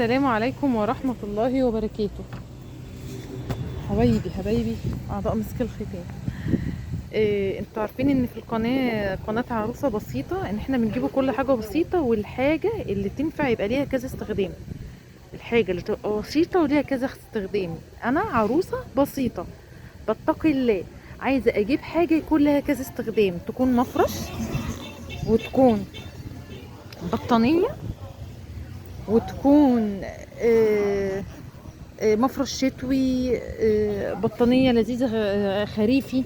السلام عليكم ورحمة الله وبركاته. حبايبي أعضاء مسك الختام. انتوا عارفين ان في القناة قناة عروسة بسيطة ان احنا بنجيبوا كل حاجة بسيطة، والحاجة اللي تنفع يبقى ليها كذا استخدام. الحاجة اللي تبقى بسيطة وليها كذا استخدام. انا عروسة بسيطة بتقي الله، عايزة اجيب حاجة يكون لها كذا استخدام، تكون مفرش، وتكون بطانية، وتكون مفرش شتوي، بطانية لذيذة خريفي.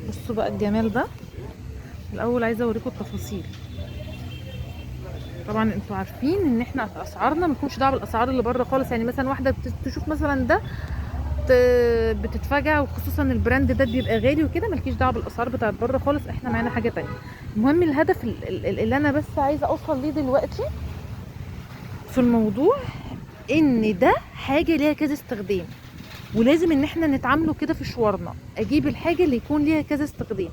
بصوا بقى الجمال ده. الاول عايزه اوريكم التفاصيل. طبعا انتوا عارفين ان احنا اسعارنا ما تكونش دعوه بالاسعار اللي بره خالص. يعني مثلا واحده تشوف مثلا ده بتتفاجئ، وخصوصا البراند ده بيبقى غالي وكده. مالكيش دعوه بالاسعار بتاعت بره خالص، احنا معانا حاجه تانية. المهم الهدف اللي انا بس عايزه اوصل ليه دلوقتي في الموضوع، ان ده حاجه ليها كذا استخدام، ولازم ان احنا نتعامله كده في شوارنا. اجيب الحاجه اللي يكون ليها كذا استخدام.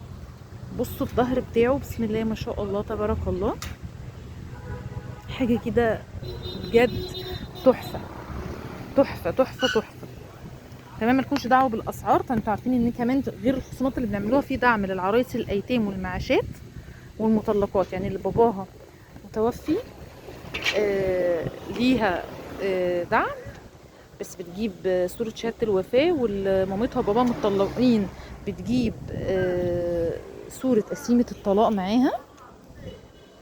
بصوا الظهر بتاعه، بسم الله ما شاء الله تبارك الله، حاجه كده بجد تحفه تحفه تحفه تحفه. تمام. مالكوش دعوه بالاسعار. فانتوا عارفين ان كمان غير الخصومات اللي بنعملوها في دعم للعرايس الايتام والمعاشات والمطلقات، يعني اللي باباها متوفي ليها دعم، بس بتجيب صورة شهادة الوفاة، والمامتها وباباها متطلقين بتجيب صورة قسيمة الطلاق معاها.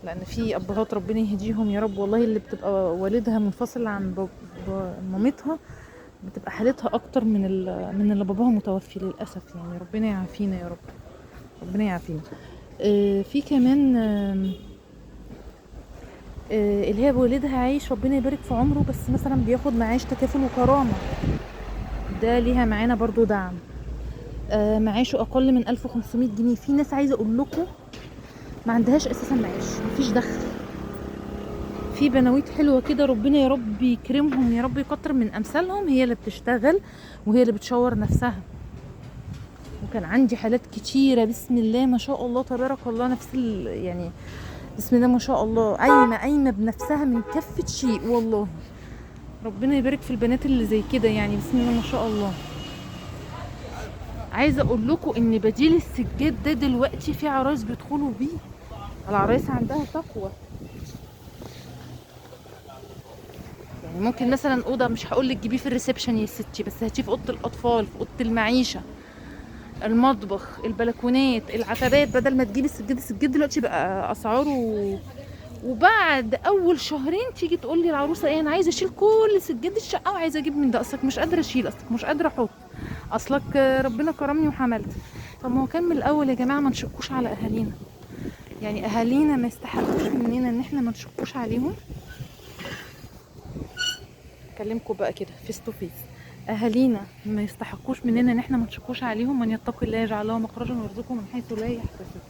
لأن في أبهات ربنا يهديهم يا رب، والله اللي بتبقى والدها منفصل عن مامتها بتبقى حالتها أكتر من اللي باباها متوفي للأسف. يعني ربنا يعافينا يا رب، ربنا يعافينا. في كمان اللي هي والدها عايش ربنا يبارك في عمره، بس مثلا بياخد معاش تكافل وكرامة، ده ليها معانا برضو دعم. معاشه اقل من 1500 جنيه. في ناس عايزه اقول لكم ما عندهاش اساسا معاش، مفيش دخل. في بنويت حلوه كده ربنا يا رب يكرمهم يا رب يكتر من امثالهم، هي اللي بتشتغل وهي اللي بتشاور نفسها. وكان عندي حالات كتيره بسم الله ما شاء الله تبارك الله، نفس يعني بسم الله ما شاء الله، قايمه بنفسها من كفه شيء. والله ربنا يبارك في البنات اللي زي كده، يعني بسم الله ما شاء الله. عايزه اقول لكم ان بديل السجاد ده دلوقتي في عرايس بيدخلوا بيه. العرايس عندها تقوى. يعني ممكن مثلا اوضه، مش هقول لك جيبيه في الريسبشن يا ستي، بس هاتيه في اوضه الاطفال، في اوضه المعيشه، المطبخ، البلكونات، العتبات، بدل ما تجيبي السجاد دلوقتي بقى اسعاره. وبعد اول شهرين تيجي تقول لي العروسه ايه، انا عايزه اشيل كل سجاد الشقه وعايزه اجيب من ده. اصلك مش قادره اشيل، اصلك مش قادره احط، اصلك ربنا كرمني وحملت. طب ما هو كان من الاول يا جماعه ما نشكوش على اهالينا. يعني اهالينا ما يستحقوش مننا ان احنا ما نشكوش عليهم. اكلمكم بقى كده فيس تو فيس. اهالينا ما يستحقوش مننا ان احنا ما نشكوش عليهم. من يتقي الله يجعل له مخرجا ويرزقه من حيث لا يحتسب.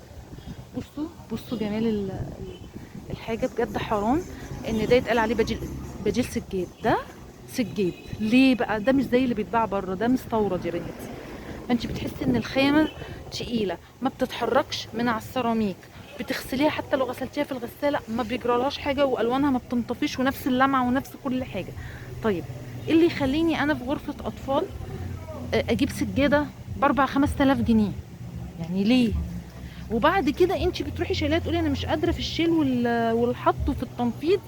بصوا جمال الحاجه بجد. حرام ان ده يتقال عليه بجيل سجاد. ده سجاد ليه بقى؟ ده مش زي اللي بيتباع بره، ده مستورد يا بنتي. فانت بتحسي ان الخامه تقيله، ما بتتحركش من على السيراميك، بتغسليها حتى لو غسلتيها في الغساله ما بيجرالهاش حاجه، والوانها ما بتنطفيش، ونفس اللمعه ونفس كل حاجه. طيب ايه اللي يخليني انا في غرفه اطفال اجيب سجاده ب4 5000 جنيه؟ يعني ليه؟ وبعد كده انت بتروحي شايلاه تقولي انا مش قادره في الشيل والحط وفي التنفيذ،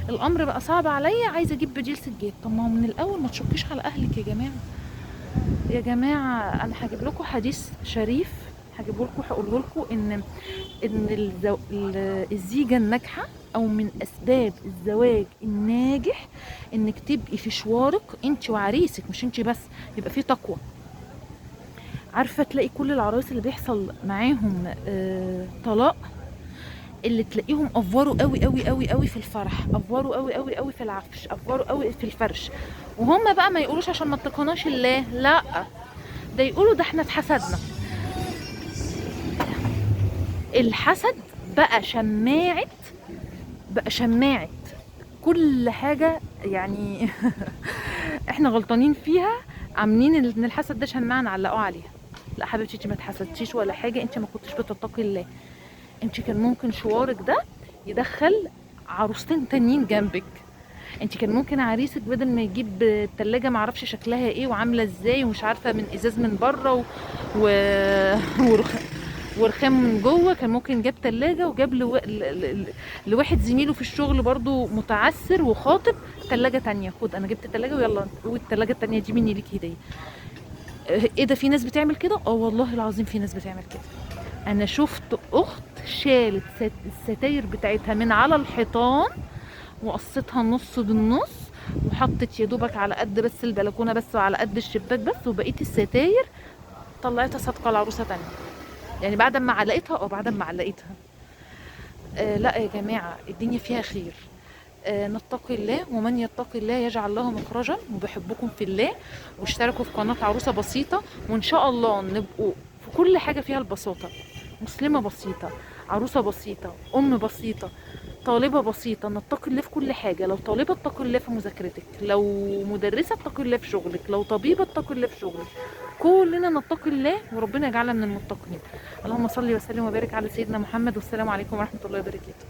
الامر بقى صعب عليا، عايزه اجيب بديل سجاد. طب ما هو من الاول ما تشكيش على اهلك يا جماعه. يا جماعه انا هجيب لكم حديث شريف، هجيبه لكم، هقوله لكم ان الزيجه الناجحه او من اسباب الزواج الناجح انك تبقي في شوارك انت وعريسك، مش انت بس، يبقى في تقوى. عارفه تلاقي كل العرايس اللي بيحصل معاهم طلاق، اللي تلاقيهم افوروا قوي قوي قوي قوي في الفرح، افوروا قوي قوي قوي في العفش، افوروا قوي في الفرش. وهم بقى ما يقولوش عشان ما اتقناش الله، لا، ده يقولوا ده احنا اتحسدنا. الحسد بقى شماعة، بقى شماعة كل حاجة يعني. احنا غلطانين فيها، عاملين ان الحسد ده شماعة نعلقوه عليها. لا حبيبتي انت ما اتحسدتيش ولا حاجة، انت ما كنتش بتتقي الله. انت كان ممكن شوارك ده يدخل عروستين تانيين جنبك. انت كان ممكن عريسك بدل ما يجيب التلاجة معرفش شكلها ايه وعامله ازاي ومش عارفه من ازاز من بره و... ورخام من جوه، كان ممكن جاب تلاجة وجاب لواحد زميله في الشغل برضو متعسر وخاطب تلاجة تانية. خد انا جبت تلاجة ويلا والتلاجة التانية دي مني ليك هدية. ايه ده، في ناس بتعمل كده؟ اه والله العظيم في ناس بتعمل كده. انا شفت اخت شالت الستاير بتاعتها من على الحيطان وقصتها نص بالنص وحطت يا دوبك على قد بس البلكونه بس وعلى قد الشباك بس، وبقيه الستاير طلعتها صدقه لعروسه تانية. يعني بعد ما علقتها او بعد ما علقتها. لا يا جماعه الدنيا فيها خير. نتقي الله، ومن يتقي الله يجعل له مخرجا. وبحبكم في الله، واشتركوا في قناه عروسه بسيطه، وان شاء الله نبقوا في كل حاجه فيها البساطه. مسلمه بسيطه، عروسه بسيطه، ام بسيطه، طالبة بسيطة. نتقي الله في كل حاجة. لو طالبة اتقي الله في مذاكرتك، لو مدرسة اتقي الله في شغلك، لو طبيبة اتقي الله في شغلك. كلنا نتقي الله وربنا يجعلنا من المتقين. اللهم صل وسلم وبارك على سيدنا محمد، والسلام عليكم ورحمة الله وبركاته.